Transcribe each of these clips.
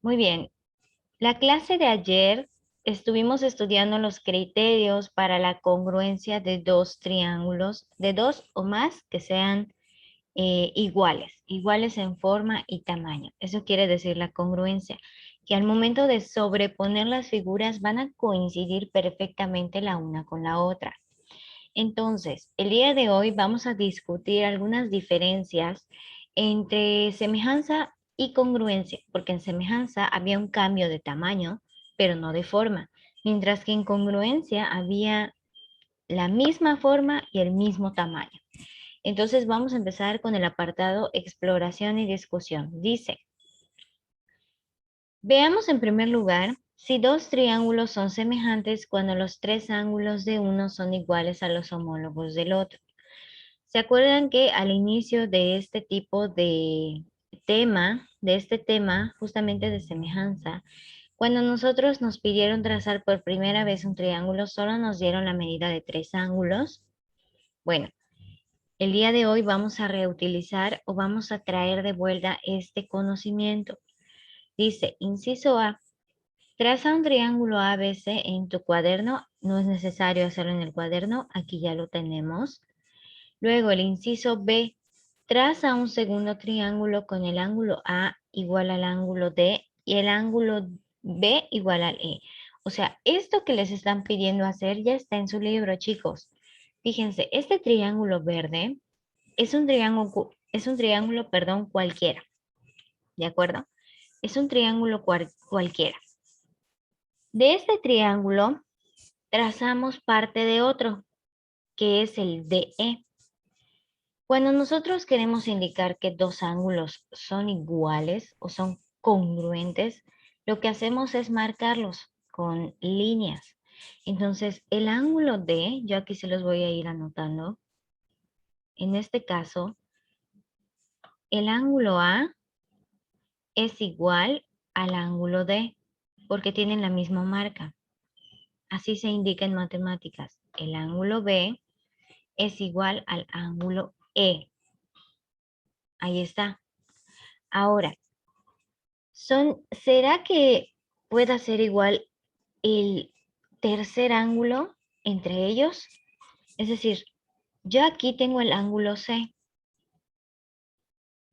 Muy bien. La clase de ayer estuvimos estudiando los criterios para la congruencia de dos triángulos, de dos o más que sean iguales en forma y tamaño. Eso quiere decir la congruencia, que al momento de sobreponer las figuras van a coincidir perfectamente la una con la otra. Entonces, el día de hoy vamos a discutir algunas diferencias entre semejanza y congruencia, porque en semejanza había un cambio de tamaño, pero no de forma, mientras que en congruencia había la misma forma y el mismo tamaño. Entonces vamos a empezar con el apartado exploración y discusión. Dice, veamos en primer lugar si dos triángulos son semejantes cuando los tres ángulos de uno son iguales a los homólogos del otro. ¿Se acuerdan que al inicio de este tipo de este tema, justamente de semejanza, cuando nosotros nos pidieron trazar por primera vez un triángulo, solo nos dieron la medida de tres ángulos? Bueno, el día de hoy vamos a reutilizar o vamos a traer de vuelta este conocimiento. Dice, inciso A, traza un triángulo ABC en tu cuaderno. No es necesario hacerlo en el cuaderno, aquí ya lo tenemos. Luego el inciso B, traza un segundo triángulo con el ángulo A igual al ángulo D y el ángulo B igual al E. O sea, esto que les están pidiendo hacer ya está en su libro, chicos. Fíjense, este triángulo verde es un triángulo, perdón, cualquiera, ¿de acuerdo? Es un triángulo cualquiera. De este triángulo trazamos parte de otro, que es el DE. Cuando nosotros queremos indicar que dos ángulos son iguales o son congruentes, lo que hacemos es marcarlos con líneas. Entonces, el ángulo D, yo aquí se los voy a ir anotando. En este caso, el ángulo A es igual al ángulo D, porque tienen la misma marca. Así se indica en matemáticas. El ángulo B es igual al ángulo E. Ahí está. Ahora, ¿será que pueda ser igual el tercer ángulo entre ellos? Es decir, yo aquí tengo el ángulo C.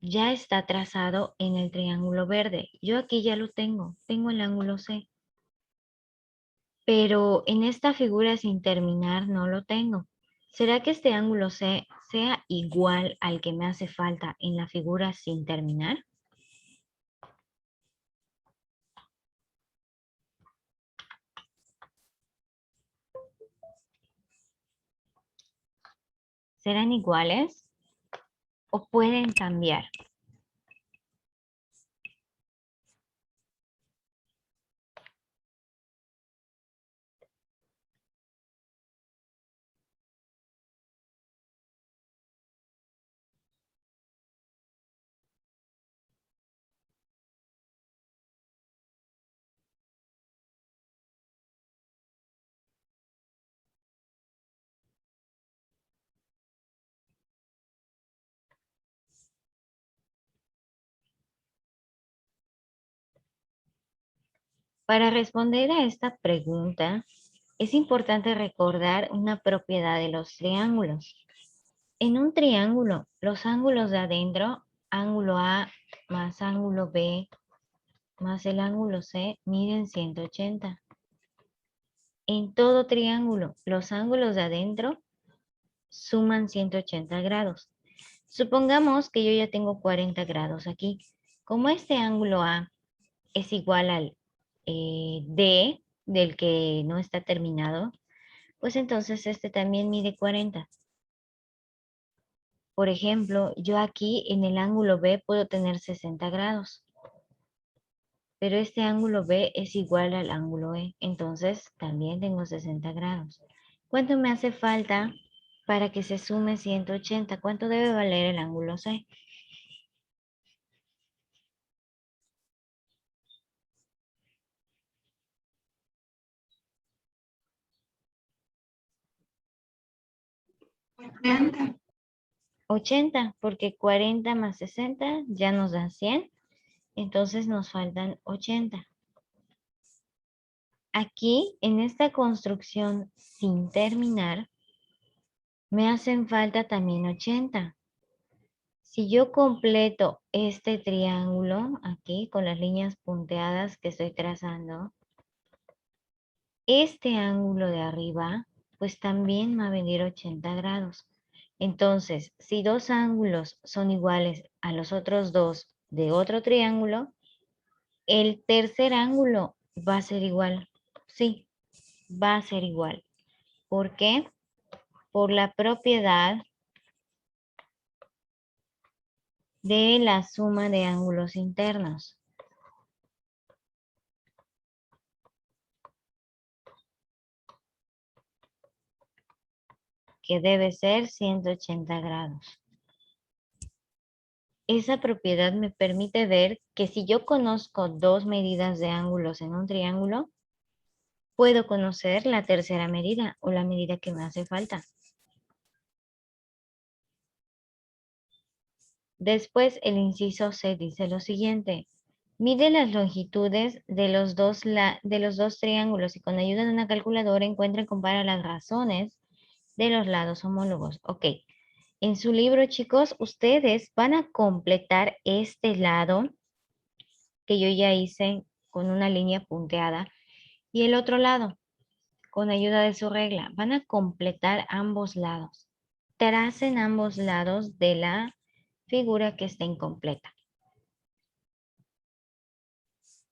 Ya está trazado en el triángulo verde. Yo aquí ya lo tengo el ángulo C. Pero en esta figura sin terminar no lo tengo. ¿Será que este ángulo C sea igual al que me hace falta en la figura sin terminar? ¿Serán iguales o pueden cambiar? Para responder a esta pregunta, es importante recordar una propiedad de los triángulos. En un triángulo, los ángulos de adentro, ángulo A más ángulo B más el ángulo C, miden 180. En todo triángulo, los ángulos de adentro suman 180 grados. Supongamos que yo ya tengo 40 grados aquí. Como este ángulo A es igual al D del que no está terminado, pues entonces este también mide 40. Por ejemplo, yo aquí en el ángulo B puedo tener 60 grados, pero este ángulo B es igual al ángulo E, entonces también tengo 60 grados. ¿Cuánto me hace falta para que se sume 180? ¿Cuánto debe valer el ángulo C? Ochenta. 80, porque 40 más 60 ya nos da 100. Entonces nos faltan 80. Aquí, en esta construcción sin terminar, me hacen falta también 80. Si yo completo este triángulo aquí con las líneas punteadas que estoy trazando, este ángulo de arriba, pues también va a venir 80 grados. Entonces, si dos ángulos son iguales a los otros dos de otro triángulo, el tercer ángulo va a ser igual. Sí, va a ser igual. ¿Por qué? Por la propiedad de la suma de ángulos internos, que debe ser 180 grados. Esa propiedad me permite ver que si yo conozco dos medidas de ángulos en un triángulo, puedo conocer la tercera medida o la medida que me hace falta. Después el inciso C dice lo siguiente. Mide las longitudes de los dos triángulos y con ayuda de una calculadora encuentra y compara las razones de los lados homólogos. Ok. En su libro, chicos, ustedes van a completar este lado que yo ya hice con una línea punteada y el otro lado con ayuda de su regla. Van a completar ambos lados. Tracen ambos lados de la figura que está incompleta.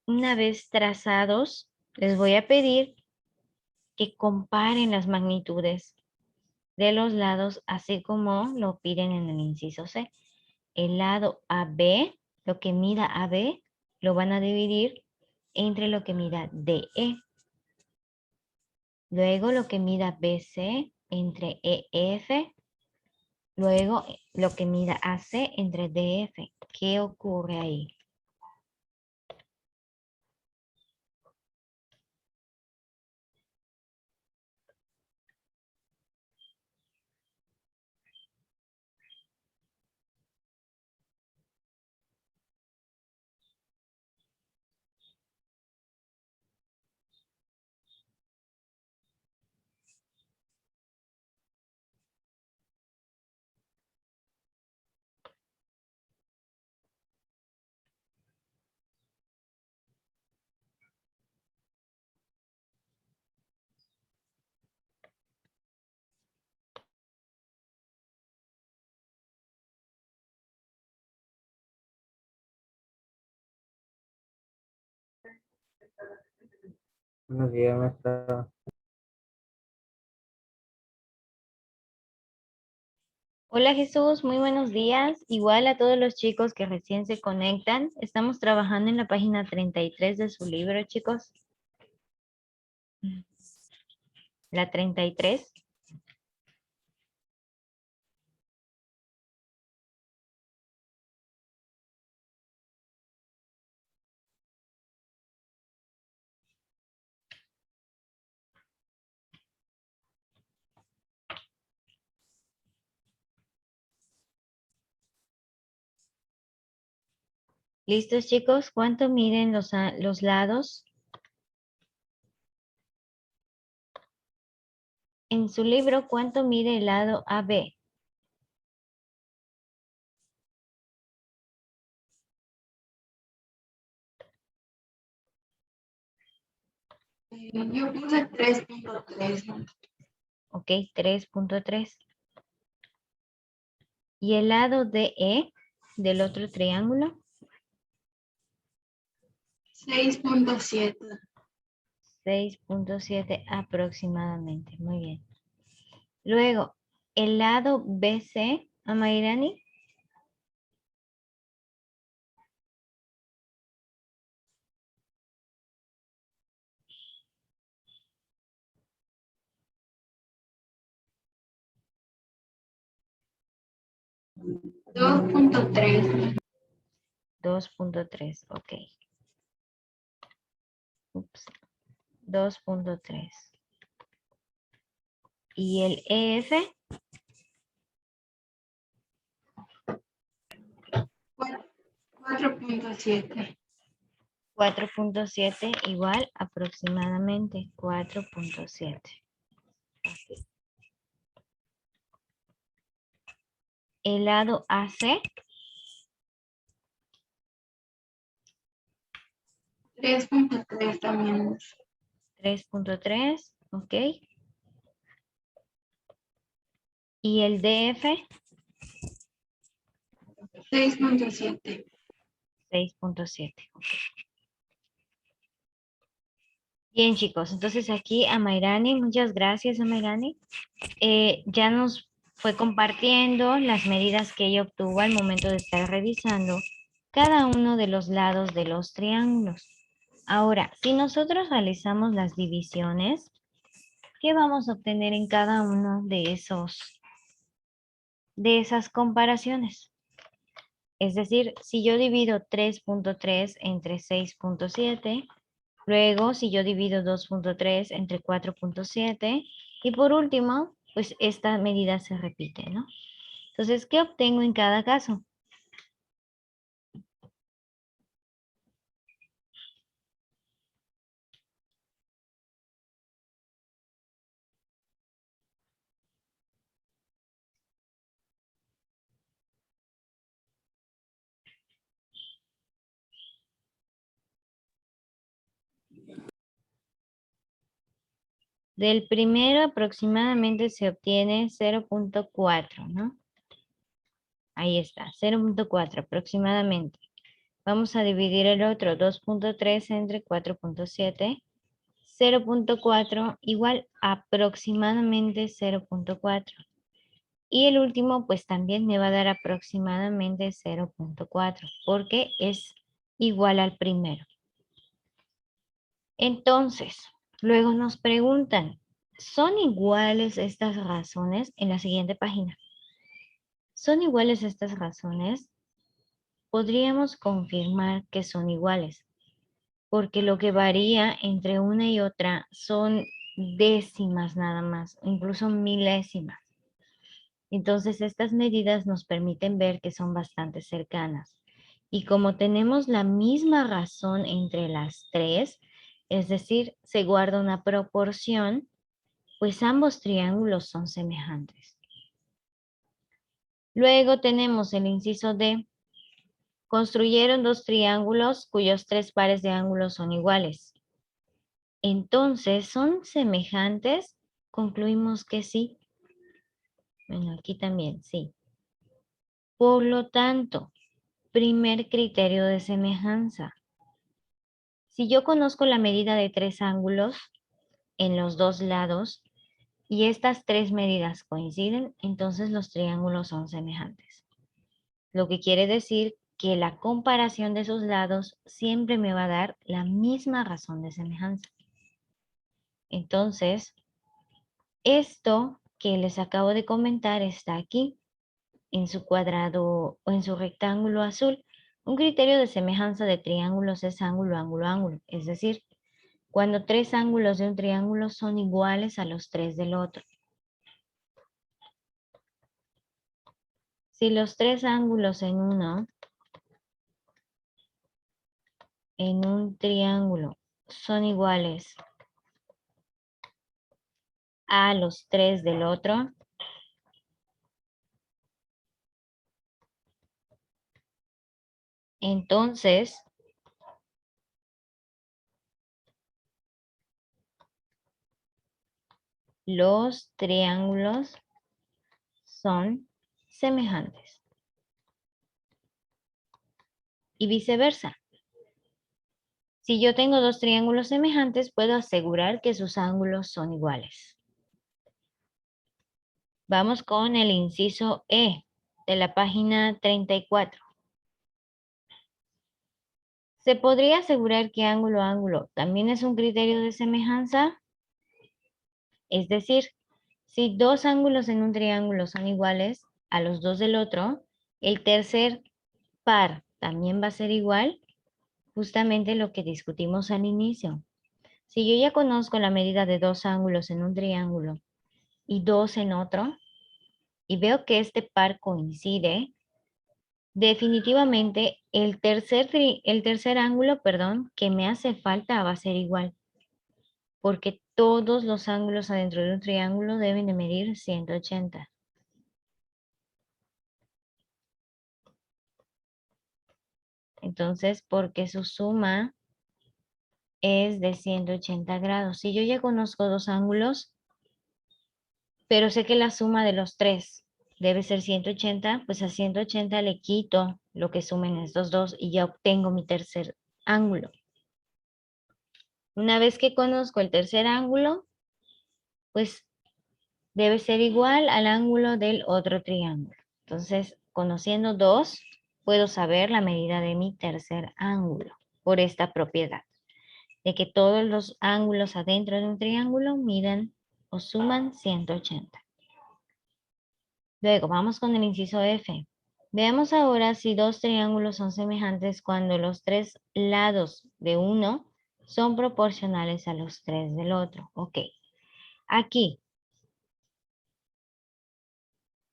Una vez trazados, les voy a pedir que comparen las magnitudes de los lados así como lo piden en el inciso C. El lado AB, lo que mida AB, lo van a dividir entre lo que mida DE. Luego lo que mida BC entre EF. Luego lo que mida AC entre DF. ¿Qué ocurre ahí? Buenos días, maestra. Hola Jesús, muy buenos días. Igual a todos los chicos que recién se conectan. Estamos trabajando en la página 33 de su libro, chicos. La 33. ¿Listos, chicos? ¿Cuánto miden los lados? En su libro, ¿cuánto mide el lado AB? Yo puse 3.3. Ok, 3.3. ¿Y el lado DE del otro triángulo? 6.7. 6.7 aproximadamente. Muy bien. Luego, el lado BC, Amairani. Dos punto tres. 2.3, ok. Ups, 2.3. ¿Y el EF? 4.7. 4.7 igual aproximadamente 4.7. El lado AC, 3.3 también. 3.3, ok. Y el DF, 6.7. 6.7. ok. Bien, chicos, entonces aquí a Mayrani, muchas gracias a Mayrani. Ya nos fue compartiendo las medidas que ella obtuvo al momento de estar revisando cada uno de los lados de los triángulos. Ahora, si nosotros realizamos las divisiones, ¿qué vamos a obtener en cada uno de esas comparaciones? Es decir, si yo divido 3.3 entre 6.7, luego si yo divido 2.3 entre 4.7, y por último, pues esta medida se repite, ¿no? Entonces, ¿qué obtengo en cada caso? Del primero aproximadamente se obtiene 0.4, ¿no? Ahí está, 0.4 aproximadamente. Vamos a dividir el otro, 2.3 entre 4.7. 0.4 igual aproximadamente 0.4. Y el último pues también me va a dar aproximadamente 0.4 porque es igual al primero. Entonces, luego nos preguntan, ¿son iguales estas razones? En la siguiente página. ¿Son iguales estas razones? Podríamos confirmar que son iguales, porque lo que varía entre una y otra son décimas nada más, incluso milésimas. Entonces, estas medidas nos permiten ver que son bastante cercanas. Y como tenemos la misma razón entre las tres, es decir, se guarda una proporción, pues ambos triángulos son semejantes. Luego tenemos el inciso D. Construyeron dos triángulos cuyos tres pares de ángulos son iguales. Entonces, ¿son semejantes? Concluimos que sí. Bueno, aquí también, sí. Por lo tanto, primer criterio de semejanza. Si yo conozco la medida de tres ángulos en los dos lados y estas tres medidas coinciden, entonces los triángulos son semejantes. Lo que quiere decir que la comparación de sus lados siempre me va a dar la misma razón de semejanza. Entonces, esto que les acabo de comentar está aquí, en su cuadrado o en su rectángulo azul. Un criterio de semejanza de triángulos es ángulo, ángulo, ángulo. Es decir, cuando tres ángulos de un triángulo son iguales a los tres del otro. Si los tres ángulos en un triángulo son iguales a los tres del otro, entonces los triángulos son semejantes. Y viceversa. Si yo tengo dos triángulos semejantes, puedo asegurar que sus ángulos son iguales. Vamos con el inciso E de la página 34. ¿Se podría asegurar que ángulo a ángulo también es un criterio de semejanza? Es decir, si dos ángulos en un triángulo son iguales a los dos del otro, el tercer par también va a ser igual, justamente lo que discutimos al inicio. Si yo ya conozco la medida de dos ángulos en un triángulo y dos en otro, y veo que este par coincide, definitivamente el tercer ángulo, perdón, que me hace falta va a ser igual, porque todos los ángulos adentro de un triángulo deben de medir 180. Entonces, porque su suma es de 180 grados. Si yo ya conozco dos ángulos, pero sé que la suma de los tres debe ser 180, pues a 180 le quito lo que sumen estos dos y ya obtengo mi tercer ángulo. Una vez que conozco el tercer ángulo, pues debe ser igual al ángulo del otro triángulo. Entonces, conociendo dos, puedo saber la medida de mi tercer ángulo por esta propiedad, de que todos los ángulos adentro de un triángulo miden o suman 180. Luego, vamos con el inciso F. Veamos ahora si dos triángulos son semejantes cuando los tres lados de uno son proporcionales a los tres del otro. Ok. Aquí,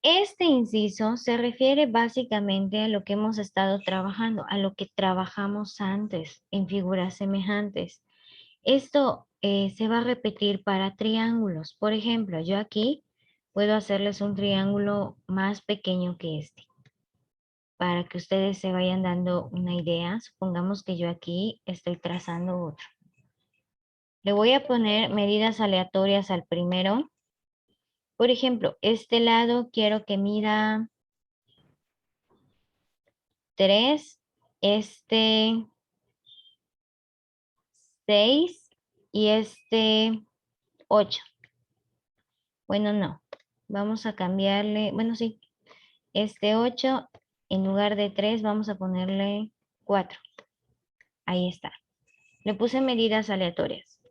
este inciso se refiere básicamente a lo que hemos estado trabajando, a lo que trabajamos antes en figuras semejantes. Esto se va a repetir para triángulos. Por ejemplo, yo aquí puedo hacerles un triángulo más pequeño que este, para que ustedes se vayan dando una idea. Supongamos que yo aquí estoy trazando otro. Le voy a poner medidas aleatorias al primero. Por ejemplo, este lado quiero que mida 3, este 6 y este 8. Bueno, no. Vamos a cambiarle, bueno, sí. Este 8, en lugar de 3, vamos a ponerle 4. Ahí está. Le puse medidas aleatorias.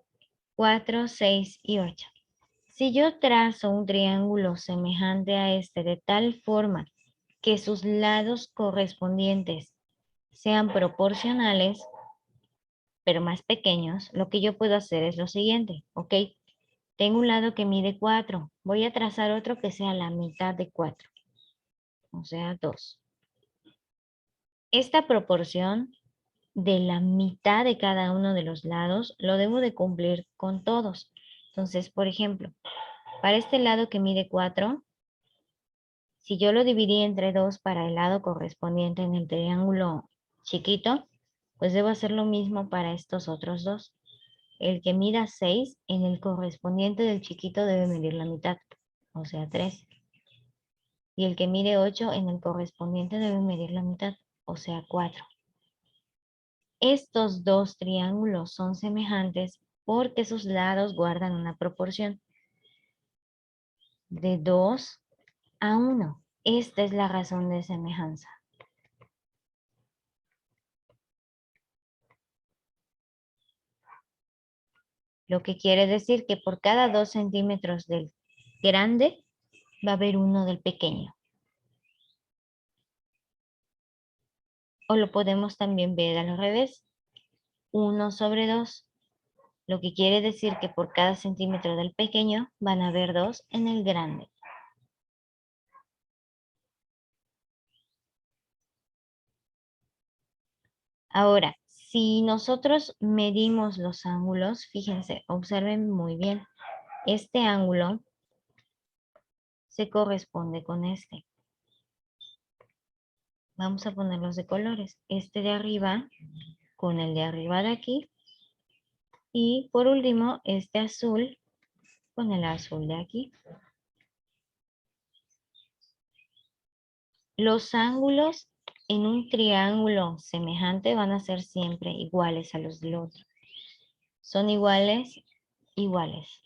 4, 6 y 8. Si yo trazo un triángulo semejante a este de tal forma que sus lados correspondientes sean proporcionales, pero más pequeños, lo que yo puedo hacer es lo siguiente, ¿ok? Tengo un lado que mide 4. Voy a trazar otro que sea la mitad de 4, o sea, 2. Esta proporción de la mitad de cada uno de los lados lo debo de cumplir con todos. Entonces, por ejemplo, para este lado que mide 4, si yo lo dividí entre 2 para el lado correspondiente en el triángulo chiquito, pues debo hacer lo mismo para estos otros dos. El que mida 6 en el correspondiente del chiquito debe medir la mitad, o sea 3. Y el que mide 8 en el correspondiente debe medir la mitad, o sea 4. Estos dos triángulos son semejantes porque sus lados guardan una proporción de 2 a 1. Esta es la razón de semejanza. Lo que quiere decir que por cada 2 centímetros del grande va a haber uno del pequeño. O lo podemos también ver al revés. 1 sobre 2. Lo que quiere decir que por cada centímetro del pequeño van a haber 2 en el grande. Ahora, si nosotros medimos los ángulos, fíjense, observen muy bien. Este ángulo se corresponde con este. Vamos a ponerlos de colores. Este de arriba con el de arriba de aquí. Y por último, este azul con el azul de aquí. Los ángulos en un triángulo semejante van a ser siempre iguales a los del otro. Son iguales, iguales.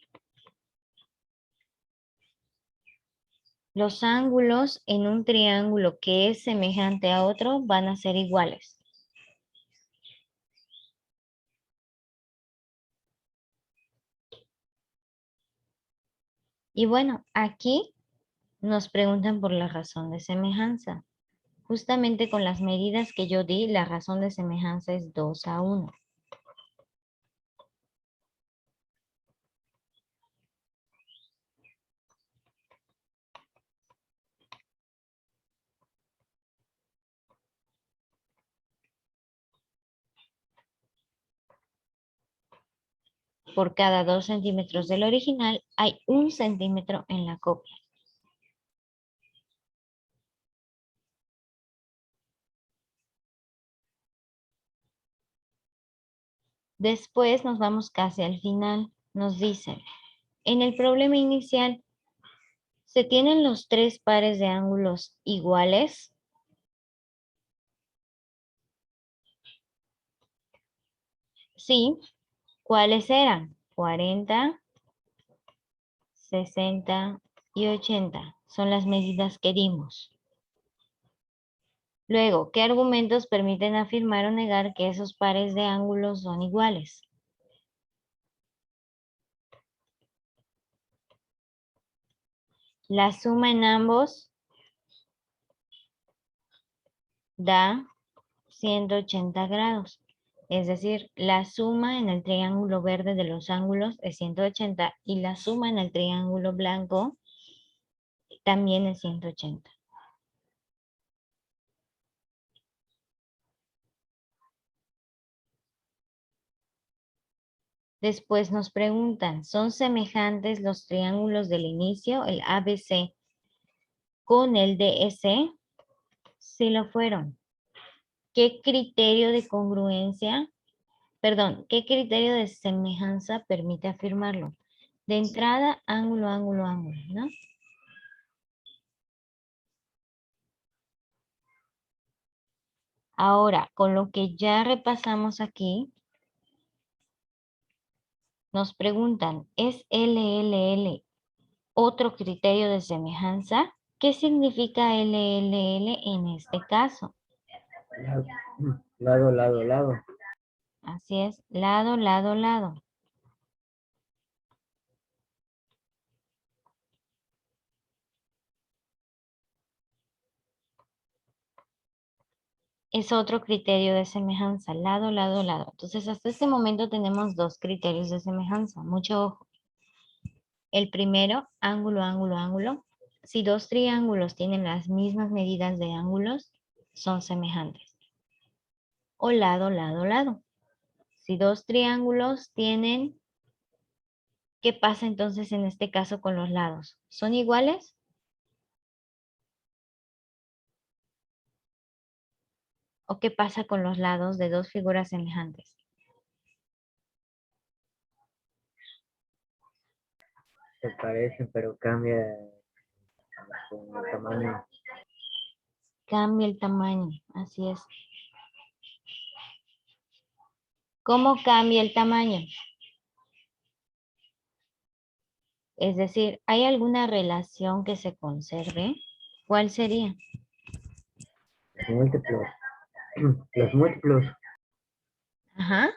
Los ángulos en un triángulo que es semejante a otro van a ser iguales. Y bueno, aquí nos preguntan por la razón de semejanza. Justamente con las medidas que yo di, la razón de semejanza es 2 a 1. Por cada 2 centímetros del original hay 1 centímetro en la copia. Después nos vamos casi al final. Nos dicen, en el problema inicial, ¿se tienen los 3 pares de ángulos iguales? Sí. ¿Cuáles eran? 40, 60 y 80. Son las medidas que dimos. Luego, ¿qué argumentos permiten afirmar o negar que esos pares de ángulos son iguales? La suma en ambos da 180 grados. Es decir, la suma en el triángulo verde de los ángulos es 180 y la suma en el triángulo blanco también es 180. Después nos preguntan, ¿son semejantes los triángulos del inicio, el ABC, con el DEC? Sí lo fueron. ¿Qué criterio de congruencia, perdón, qué criterio de semejanza permite afirmarlo? De entrada, ángulo, ángulo, ángulo, ¿no? Ahora, con lo que ya repasamos aquí, nos preguntan, ¿es LLL otro criterio de semejanza? ¿Qué significa LLL en este caso? Lado, lado, lado. Así es, lado, lado, lado. Es otro criterio de semejanza, lado, lado, lado. Entonces, hasta este momento tenemos 2 criterios de semejanza. Mucho ojo. El primero, ángulo, ángulo, ángulo. Si 2 triángulos tienen las mismas medidas de ángulos, son semejantes. O lado, lado, lado. Si 2 triángulos tienen, ¿qué pasa entonces en este caso con los lados? ¿Son iguales? ¿O qué pasa con los lados de 2 figuras semejantes? Se parecen, pero cambia el tamaño. Cambia el tamaño, así es. ¿Cómo cambia el tamaño? Es decir, ¿hay alguna relación que se conserve? ¿Cuál sería? Los múltiplos. Los múltiplos. Ajá.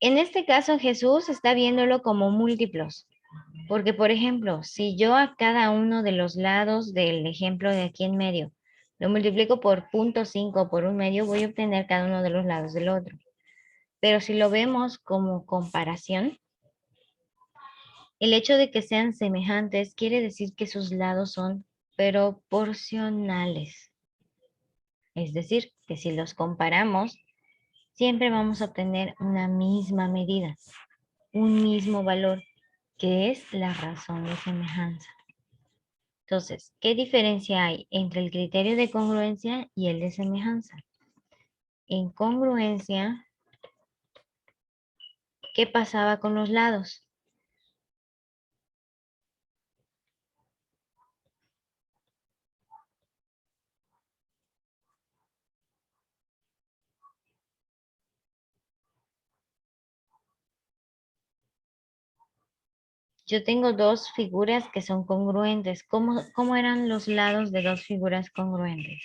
En este caso, Jesús está viéndolo como múltiplos. Porque, por ejemplo, si yo a cada uno de los lados del ejemplo de aquí en medio lo multiplico por 0.5 o por 1/2, voy a obtener cada uno de los lados del otro. Pero si lo vemos como comparación, el hecho de que sean semejantes quiere decir que sus lados son proporcionales. Es decir, que si los comparamos, siempre vamos a obtener una misma medida, un mismo valor, que es la razón de semejanza. Entonces, ¿qué diferencia hay entre el criterio de congruencia y el de semejanza? En congruencia, ¿qué pasaba con los lados? Yo tengo 2 figuras que son congruentes. ¿Cómo eran los lados de 2 figuras congruentes?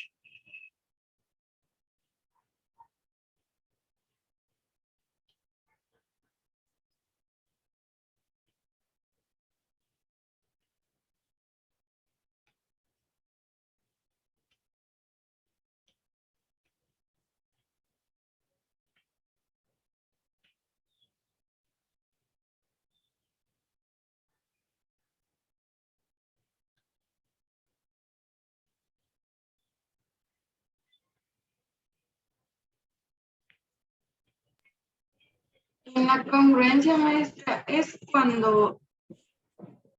En la congruencia, maestra, es cuando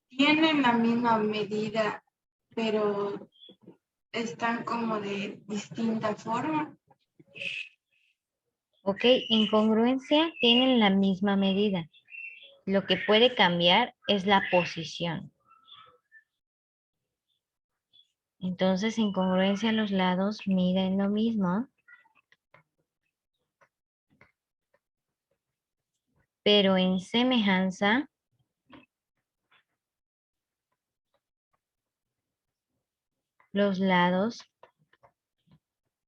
tienen la misma medida, pero están como de distinta forma. Ok, en congruencia tienen la misma medida. Lo que puede cambiar es la posición. Entonces, en congruencia los lados miden lo mismo, pero en semejanza los lados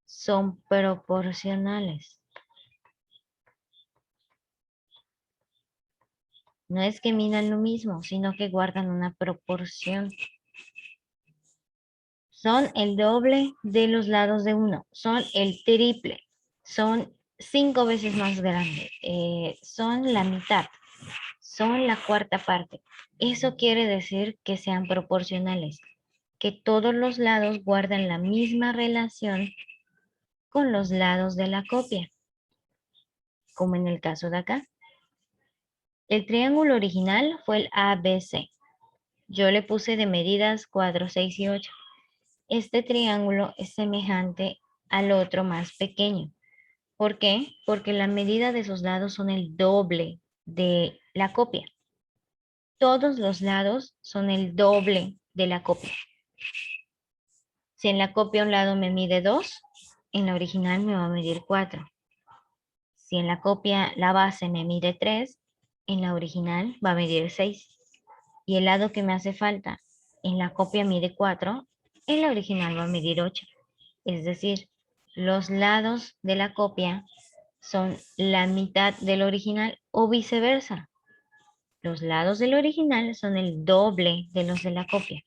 son proporcionales. No es que midan lo mismo, sino que guardan una proporción. Son el doble de los lados de uno, son el triple, son 5 veces más grandes, son la mitad, son la cuarta parte. Eso quiere decir que sean proporcionales, que todos los lados guardan la misma relación con los lados de la copia, como en el caso de acá. El triángulo original fue el ABC. Yo le puse de medidas 4, 6 y 8. Este triángulo es semejante al otro más pequeño. ¿Por qué? Porque la medida de sus lados son el doble de la copia. Todos los lados son el doble de la copia. Si en la copia un lado me mide 2, en la original me va a medir 4. Si en la copia la base me mide 3, en la original va a medir 6. Y el lado que me hace falta en la copia mide 4, en la original va a medir 8. Es decir, los lados de la copia son la mitad del original o viceversa. Los lados del original son el doble de los de la copia.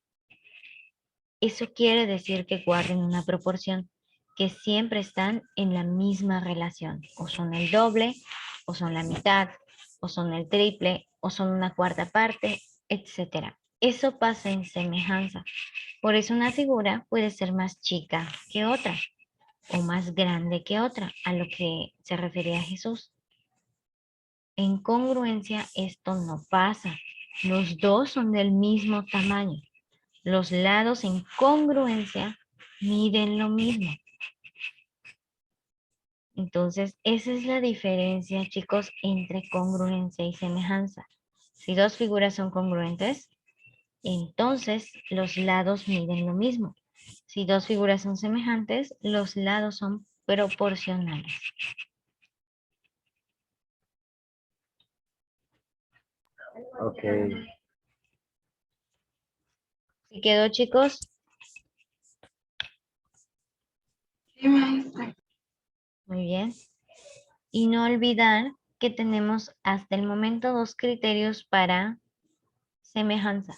Eso quiere decir que guarden una proporción, que siempre están en la misma relación. O son el doble, o son la mitad, o son el triple, o son una cuarta parte, etc. Eso pasa en semejanza. Por eso una figura puede ser más chica que otra o más grande que otra, a lo que se refería Jesús. En congruencia esto no pasa. Los dos son del mismo tamaño. Los lados en congruencia miden lo mismo. Entonces, esa es la diferencia, chicos, entre congruencia y semejanza. Si dos figuras son congruentes, entonces los lados miden lo mismo. Si dos figuras son semejantes, los lados son proporcionales. Ok, ¿Sí quedó, chicos? Sí, maestra. Muy bien. Y no olvidar que tenemos hasta el momento dos criterios para semejanza.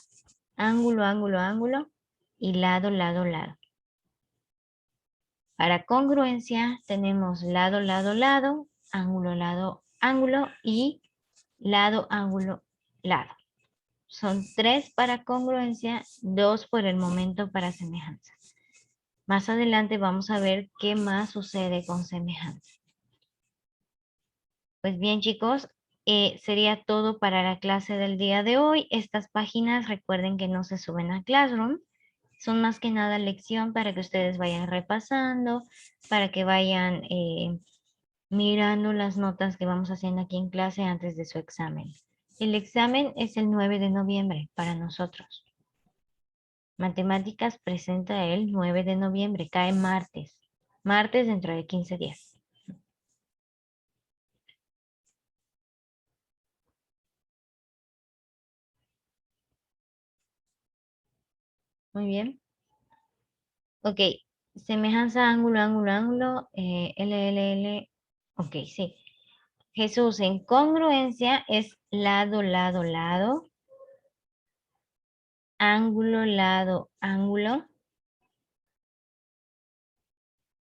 Ángulo, ángulo, ángulo y lado, lado, lado. Para congruencia tenemos lado, lado, lado, ángulo, lado, ángulo y lado, ángulo, lado. Son 3 para congruencia, 2 por el momento para semejanza. Más adelante vamos a ver qué más sucede con semejanza. Pues bien, chicos, sería todo para la clase del día de hoy. Estas páginas recuerden que no se suben a Classroom. Son más que nada lección para que ustedes vayan repasando, para que vayan mirando las notas que vamos haciendo aquí en clase antes de su examen. El examen es el 9 de noviembre para nosotros. Matemáticas presenta el 9 de noviembre, cae martes. Martes dentro de 15 días. Muy bien. Ok, semejanza, ángulo, ángulo, ángulo, L, L, L. Ok, sí. Jesús, en congruencia es lado, lado, lado. Ángulo, lado, ángulo.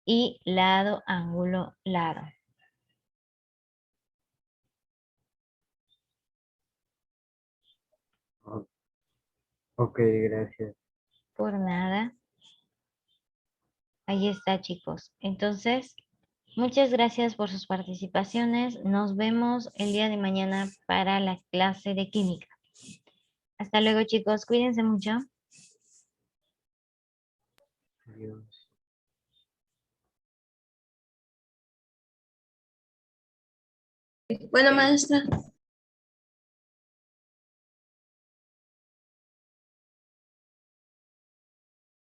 Y lado, ángulo, lado. ok, gracias. Por nada. Ahí está, chicos. Entonces, Muchas gracias por sus participaciones. Nos vemos el día de mañana para la clase de química. Hasta luego, chicos. Cuídense mucho. Adiós. Bueno, maestra.